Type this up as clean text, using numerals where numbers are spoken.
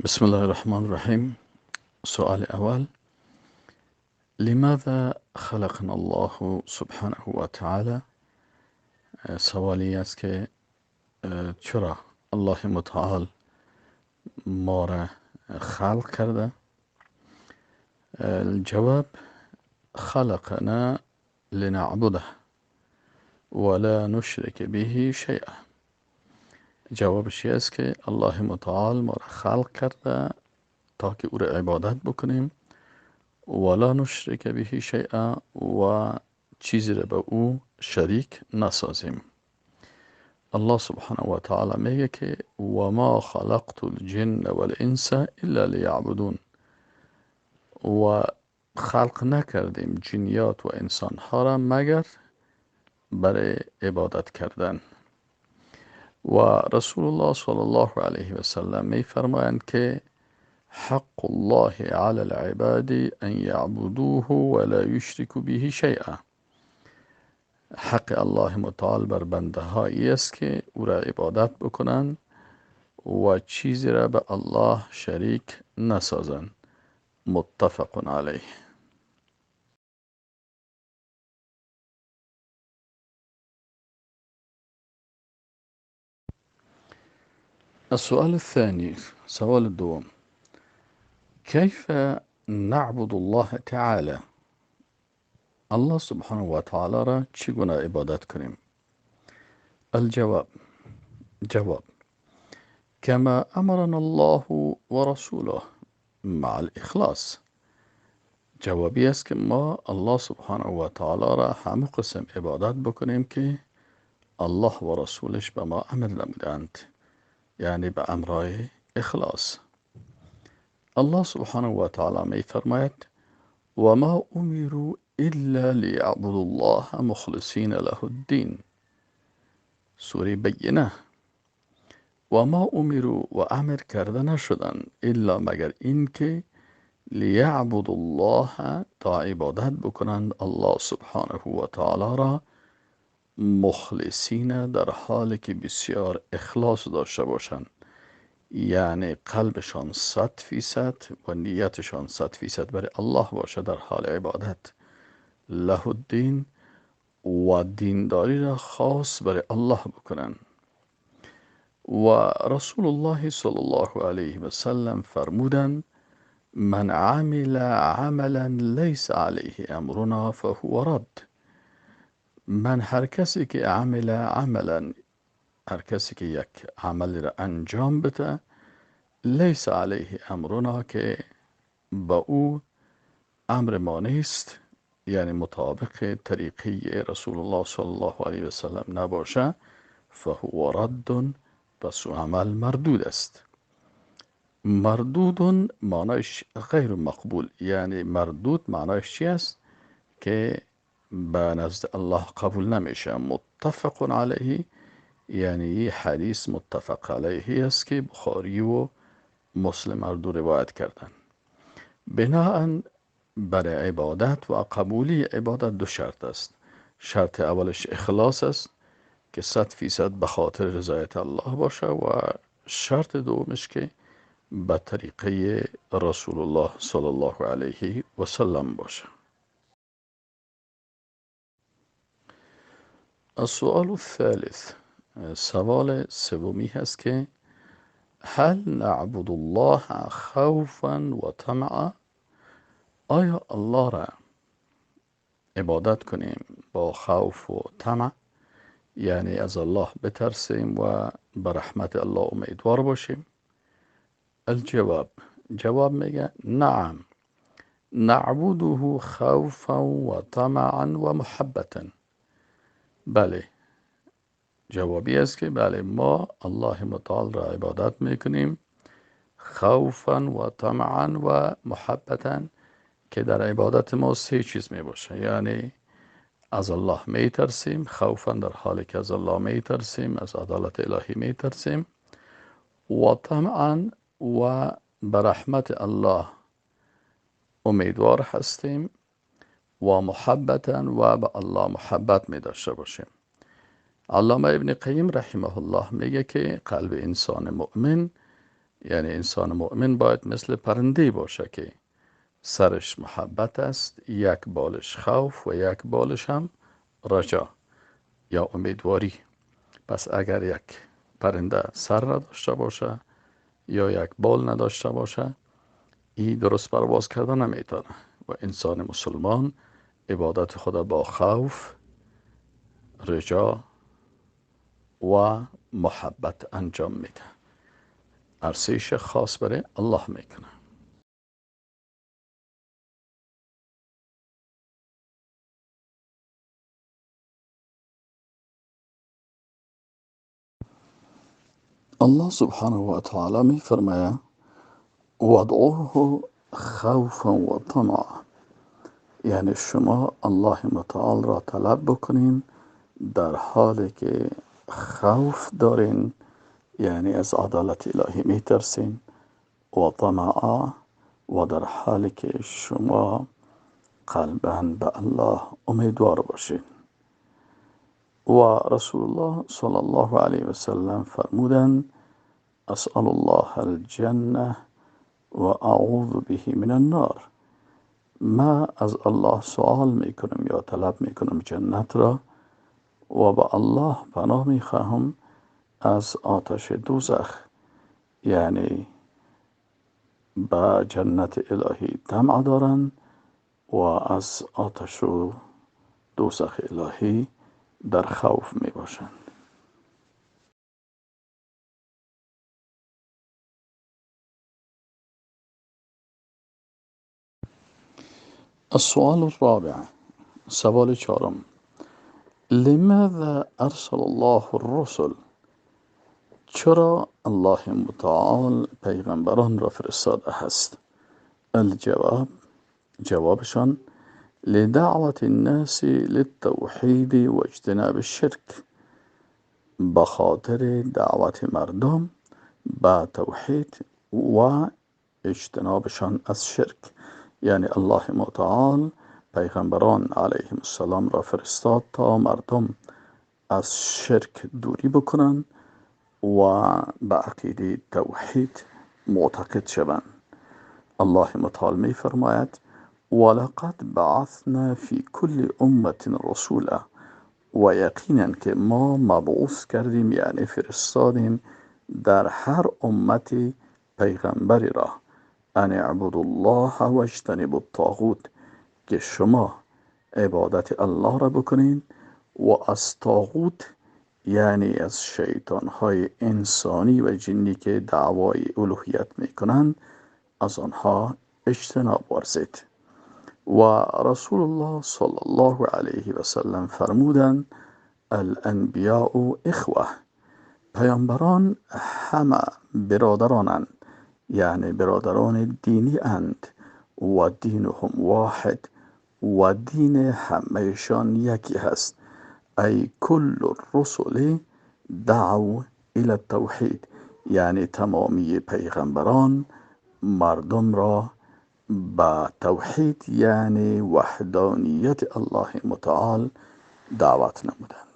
بسم الله الرحمن الرحیم. سؤال اول: لماذا خلقنا الله سبحانه و تعالی؟ سوالی است که چرا الله متعال ما را خلق کرده؟ الجواب: خلقنا لنعبده ولا نشرك به شیئا. جوابش است که الله متعال ما را خلق کرده تا که او را عبادت بکنیم، ولا نشرک به شیئا، و چیزی را به او شریک نسازیم. الله سبحانه و تعالی میگه که و ما خلقت الجن والانس الا لیعبدون، و خلق نکردیم جنیات و انسان ها را مگر برای عبادت کردن. و رسول الله صلی الله علیه و سلم می فرمایند که حق الله علی العباد ان یعبدوه ولا یشرکوا به شیئا. حق الله متعال بر بنده هایی است که او را عبادت بکنند و چیزی را به الله شریک نسازند. متفق علیه. السؤال الثاني، سوال الدوم: كيف نعبد الله تعالى؟ الله سبحانه و تعالی را چگونه عبادت کنیم؟ الجواب: جواب: كما امرنا الله ورسوله مع الاخلاص. جوابی است که ما الله سبحانه و تعالی را همه قسم عبادت بکنیم که الله و رسولش به ما امر نمودند، یعنی به امرای اخلاص. الله سبحانه و تعالی می فرماید و ما امروا الا لیعبدوا الله مخلصین له الدین. سوره بینه. و ما امروا، و امر کرده نشدن، الا مگر این که لیعبد الله، تا عبادت بکنند الله سبحانه و تعالی را مخلصین، در حالی که بسیار اخلاص داشته باشند، یعنی قلبشان 100% و نیتشان 100% برای الله باشه در حال عبادت. له الدین، و دینداری را خاص برای الله بکنند. و رسول الله صلی الله علیه و سلم فرمودند: من عمل عملا لیس علیه امرنا فهو رد. من هر کسی که هر کسی که یک عملی را انجام بده، لیس علیه امرنا، که با او امر ما نیست، یعنی مطابق طریقه رسول الله صلی الله علیه و سلم نباشه، فهو رد، پس او عمل مردود است. مردود معنایش غیر مقبول، یعنی مردود معنایش چی است؟ که به نزد الله قبول نمیشه. متفق علیه، یعنی حدیث متفق علیه است که بخاری و مسلم هر دو روایت کردن. بناهن برای عبادت و قبولی عبادت دو شرط است. شرط اولش اخلاص است که 100% به خاطر رضایت الله باشه، و شرط دومش که به طریقه رسول الله صلی الله علیه و سلم باشه. السؤال الثالث، سوال سومی هست که هل نعبد الله خوفا و طمعا؟ آیا الله را عبادت کنیم با خوف و طمع، یعنی از الله بترسیم و به رحمت الله امیدوار باشیم؟ الجواب: جواب میگه نعم، نعبده خوفا و طمعا و محبتا. بله، جوابی است که بله، ما الله متعال را عبادت میکنیم خوفا و طمعا و محبتا، که در عبادت ما سه چیز می باشه. یعنی از الله می ترسیم، خوفا در حالی که از الله می ترسیم، از عدالت الهی می ترسیم، و طمعا و به رحمت الله امیدوار هستیم، و محبتا و به الله محبت می داشته باشیم. علامه ابن قیم رحمه الله میگه که قلب انسان مؤمن یعنی انسان مؤمن باید مثل پرنده باشه که سرش محبت است، یک بالش خوف و یک بالش هم رجا یا امیدواری. پس اگر یک پرنده سر را داشته باشه یا یک بال نداشته باشه، این درست پرواز کردن نمیتونه. و انسان مسلمان عبادت خدا با خوف، رجا و محبت انجام میده. ارزش خاص برای الله میکنه. الله سبحانه و تعالی می فرماید وادعوه خوفا و طمعا، یعنی شما الله متعال را طلب بکنین در حالی که خوف دارین، یعنی از عدالت الهی میترسین، و طمعا و در حالی که شما قلباً به الله امیدوار باشین. و رسول الله صلی الله علیه و سلم فرمودن اسأل الله الجنه و اعوذ به من النار. ما از الله سوال میکنم یا طلب میکنم جنت را و با الله پناه میخواهم از آتش دوزخ. یعنی به جنت الهی طمع دارن و از آتش و دوزخ الهی در خوف می باشند. السؤال الرابع، سوال چهارم، لماذا أرسل الله الرسل؟ چرا الله متعال پیغمبران را فرستاده است؟ الجواب، جوابشان لدعوت الناس للتوحید و اجتناب الشرك، بخاطر دعوت مردم به توحید و اجتنابشان از شرک. یعنی الله متعال پیغمبران علیهم السلام را فرستاد تا مردم از شرک دوری بکنن و به عقیده توحید معتقد شوند. الله متعال می فرماید ولقد بعثنا فی کل امت رسولا، و یقینا که ما مبعوث کردیم یعنی فرستادیم در هر امت پیغمبری را ان اعبدوا الله و اجتنبوا الطاغوت، که شما عبادت الله را بکنین و از طاغوت یعنی از شیطان های انسانی و جنی که دعوای الوهیت میکنند از آنها اجتناب ورزید. و رسول الله صلی الله علیه و سلم فرمودند الانبیاء اخوه، پیامبران همه برادرانند، یعنی برادران دینی اند، و دینهم واحد، و دین همهشان یکی هست. ای کل الرسل دعوا الى التوحید، یعنی تمامی پیغمبران مردم را به توحید یعنی وحدانیت الله متعال دعوت نمودند.